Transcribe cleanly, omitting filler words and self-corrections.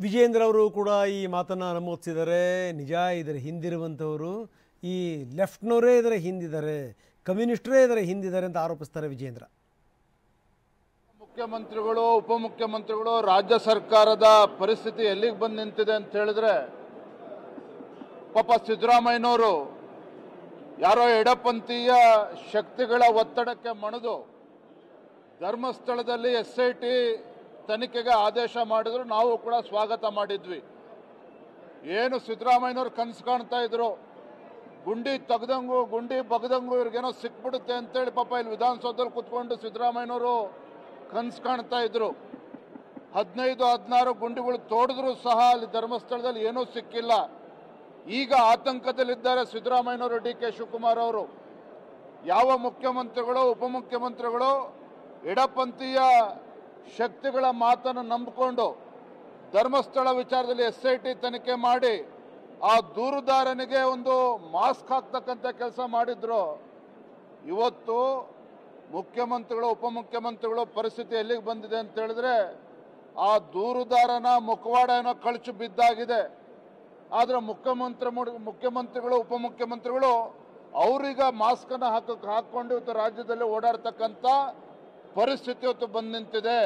ವಿಜೇಂದ್ರ ಅವರು ಕೂಡ ಈ ಮಾತನ್ನು ನಮೂದಿಸಿದ್ದಾರೆ. ನಿಜ, ಇದರ ಹಿಂದಿರುವಂಥವರು ಈ ಲೆಫ್ಟ್ನವರೇ ಇದರ ಹಿಂದಿದ್ದಾರೆ, ಕಮ್ಯುನಿಸ್ಟರೇ ಇದರ ಹಿಂದಿದ್ದಾರೆ ಅಂತ ಆರೋಪಿಸ್ತಾರೆ ವಿಜೇಂದ್ರ. ಮುಖ್ಯಮಂತ್ರಿಗಳು, ಉಪಮುಖ್ಯಮಂತ್ರಿಗಳು, ರಾಜ್ಯ ಸರ್ಕಾರದ ಪರಿಸ್ಥಿತಿ ಎಲ್ಲಿಗೆ ಬಂದು ನಿಂತಿದೆ ಅಂತ ಹೇಳಿದ್ರೆ, ಪಾಪ ಸಿದ್ದರಾಮಯ್ಯನವರು ಯಾರೋ ಎಡಪಂಥೀಯ ಶಕ್ತಿಗಳ ಒತ್ತಡಕ್ಕೆ ಮಣಿದು ಧರ್ಮಸ್ಥಳದಲ್ಲಿ SIT ತನಿಖೆಗೆ ಆದೇಶ ಮಾಡಿದ್ರು. ನಾವು ಕೂಡ ಸ್ವಾಗತ ಮಾಡಿದ್ವಿ. ಏನು ಸಿದ್ದರಾಮಯ್ಯನವರು ಕನಸು ಕಾಣ್ತಾ ಇದ್ರು, ಗುಂಡಿ ತೆಗ್ದಂಗೂ ಗುಂಡಿ ಬಗ್ದಂಗೂ ಇವ್ರಿಗೇನೋ ಸಿಕ್ಬಿಡುತ್ತೆ ಅಂತೇಳಿ ಪಾಪ ಇಲ್ಲಿ ವಿಧಾನಸೌಧದಲ್ಲಿ ಕೂತ್ಕೊಂಡು ಸಿದ್ದರಾಮಯ್ಯನವರು ಕನಸು ಕಾಣ್ತಾ ಇದ್ರು. 15-16 ಗುಂಡಿಗಳು ತೋಡಿದ್ರು ಸಹ ಅಲ್ಲಿ ಧರ್ಮಸ್ಥಳದಲ್ಲಿ ಏನೂ ಸಿಕ್ಕಿಲ್ಲ. ಈಗ ಆತಂಕದಲ್ಲಿದ್ದಾರೆ ಸಿದ್ದರಾಮಯ್ಯನವರು, DK ಶಿವಕುಮಾರ್ ಅವರು. ಯಾವ ಮುಖ್ಯಮಂತ್ರಿಗಳು, ಉಪಮುಖ್ಯಮಂತ್ರಿಗಳು ಎಡಪಂಥೀಯ ಶಕ್ತಿಗಳ ಮಾತನ್ನು ನಂಬಿಕೊಂಡು ಧರ್ಮಸ್ಥಳ ವಿಚಾರದಲ್ಲಿ SIT ತನಿಖೆ ಮಾಡಿ ಆ ದೂರುದಾರನಿಗೆ ಒಂದು ಮಾಸ್ಕ್ ಹಾಕ್ತಕ್ಕಂಥ ಕೆಲಸ ಮಾಡಿದ್ರು. ಇವತ್ತು ಮುಖ್ಯಮಂತ್ರಿಗಳು, ಉಪಮುಖ್ಯಮಂತ್ರಿಗಳು ಪರಿಸ್ಥಿತಿ ಎಲ್ಲಿಗೆ ಬಂದಿದೆ ಅಂತ ಹೇಳಿದ್ರೆ, ಆ ದೂರುದಾರನ ಮುಖವಾಡ ಏನೋ ಕಳಚು ಬಿದ್ದಾಗಿದೆ. ಆದರೆ ಮುಖ್ಯಮಂತ್ರಿಗಳು, ಉಪಮುಖ್ಯಮಂತ್ರಿಗಳು ಅವರೀಗ ಮಾಸ್ಕನ್ನು ಹಾಕೊಂಡು ಇವತ್ತು ರಾಜ್ಯದಲ್ಲಿ ಓಡಾಡ್ತಕ್ಕಂಥ ಪರಿಸ್ಥಿತಿ ಇವತ್ತು ಬಂದು ನಿಂತಿದೆ.